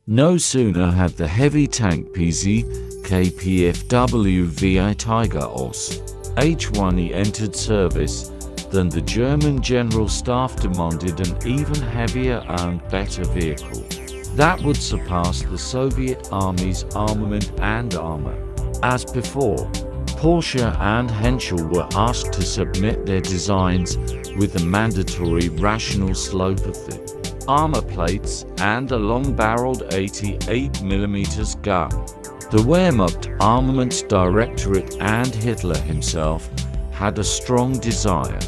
No sooner had the heavy tank PZK-PFW VI Tiger OS H1E entered service than the German General Staff demanded an even heavier and better vehicle that would surpass the Soviet Army's armament and armor. As before, Porsche and Henschel were asked to submit their designs with a mandatory rational slope of the armor plates and a long-barreled 88mm gun. The Wehrmacht Armaments Directorate and Hitler himself had a strong desire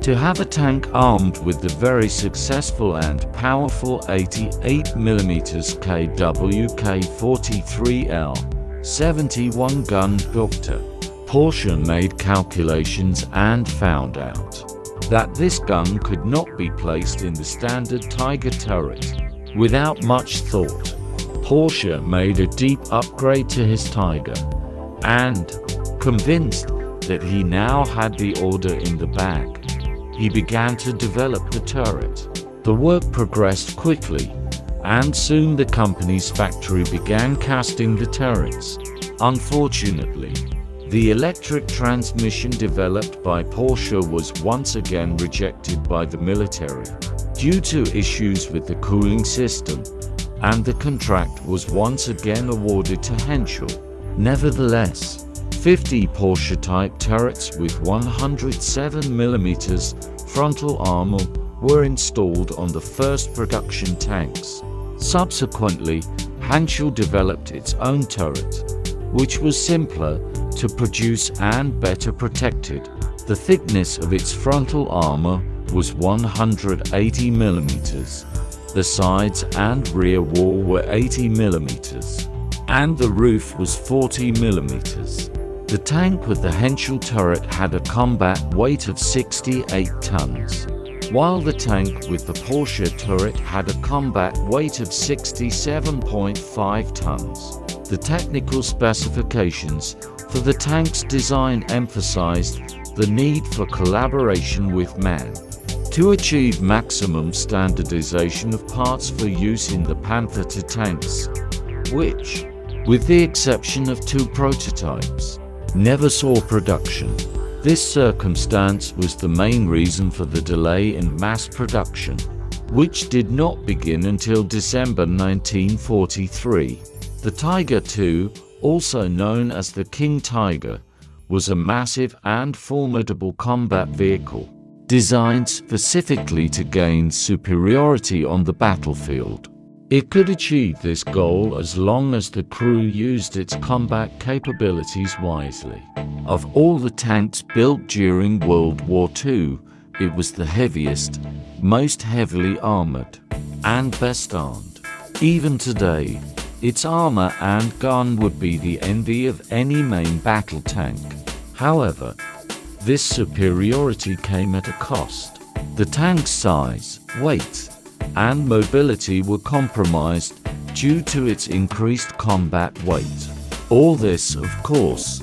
to have a tank armed with the very successful and powerful 88mm KWK-43L 71-gun Dr. Porsche made calculations and found out that this gun could not be placed in the standard Tiger turret. Without much thought, Porsche made a deep upgrade to his Tiger, and, convinced that he now had the order in the bag, he began to develop the turret. The work progressed quickly, and soon the company's factory began casting the turrets. Unfortunately, the electric transmission developed by Porsche was once again rejected by the military due to issues with the cooling system, and the contract was once again awarded to Henschel. Nevertheless, 50 Porsche-type turrets with 107mm frontal armor were installed on the first production tanks. Subsequently, Henschel developed its own turret, which was simpler to produce and better protected. The thickness of its frontal armor was 180mm. The sides and rear wall were 80mm, and the roof was 40mm. The tank with the Henschel turret had a combat weight of 68 tons, while the tank with the Porsche turret had a combat weight of 67.5 tons. The technical specifications for the tank's design emphasized the need for collaboration with man to achieve maximum standardization of parts for use in the Panther II tanks, which, with the exception of 2 prototypes, never saw production. This circumstance was the main reason for the delay in mass production, which did not begin until December 1943. The Tiger II, also known as the King Tiger, was a massive and formidable combat vehicle, designed specifically to gain superiority on the battlefield. It could achieve this goal as long as the crew used its combat capabilities wisely. Of all the tanks built during World War II, it was the heaviest, most heavily armored, and best armed. Even today, its armor and gun would be the envy of any main battle tank. However, this superiority came at a cost. The tank's size, weight, and mobility were compromised due to its increased combat weight. All this, of course,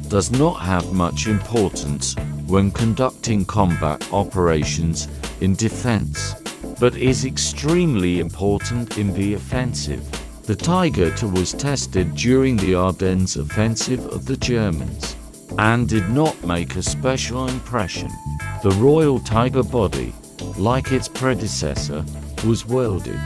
does not have much importance when conducting combat operations in defense, but is extremely important in the offensive. The Tiger II was tested during the Ardennes offensive of the Germans, and did not make a special impression. The Royal Tiger body, like its predecessor, was welded.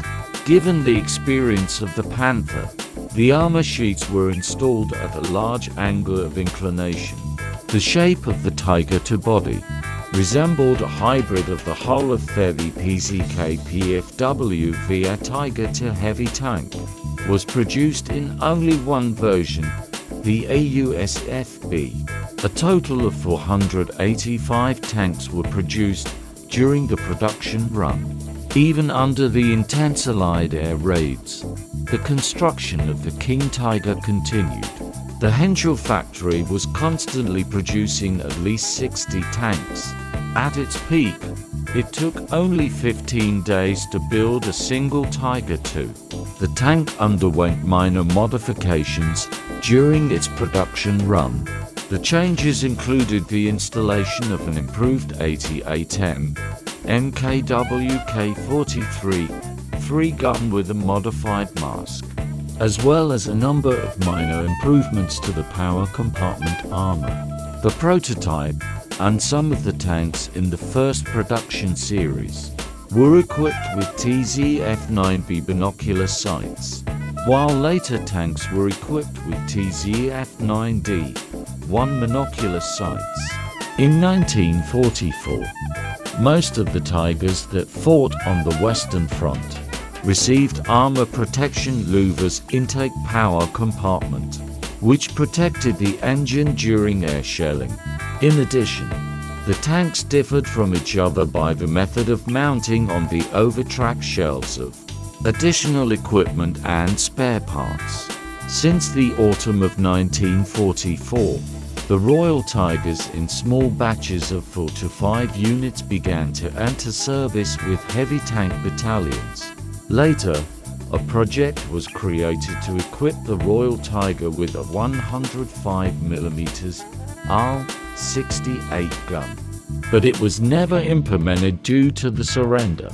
Given the experience of the Panther, the armor sheets were installed at a large angle of inclination. The shape of the Tiger II body resembled a hybrid of the hull of the PZK PFW via Tiger II heavy tank. Was produced in only one version, the AUSFB. A total of 485 tanks were produced during the production run. Even under the intense Allied air raids, the construction of the King Tiger continued. The Henschel factory was constantly producing at least 60 tanks. At its peak, it took only 15 days to build a single Tiger II. The tank underwent minor modifications during its production run. The changes included the installation of an improved 88M MKWK-43 free gun with a modified mask, as well as a number of minor improvements to the power compartment armor. The prototype and some of the tanks in the first production series were equipped with TZF-9B binocular sights, while later tanks were equipped with TZF-9D, 1 monocular sights. In 1944, most of the Tigers that fought on the Western Front received armor protection louvers intake power compartment, which protected the engine during air shelling. In addition, the tanks differed from each other by the method of mounting on the overtrack shells of additional equipment and spare parts. Since the autumn of 1944, the Royal Tigers in small batches of 4 to 5 units began to enter service with heavy tank battalions. Later, a project was created to equip the Royal Tiger with a 105mm R-68 gun, but it was never implemented due to the surrender.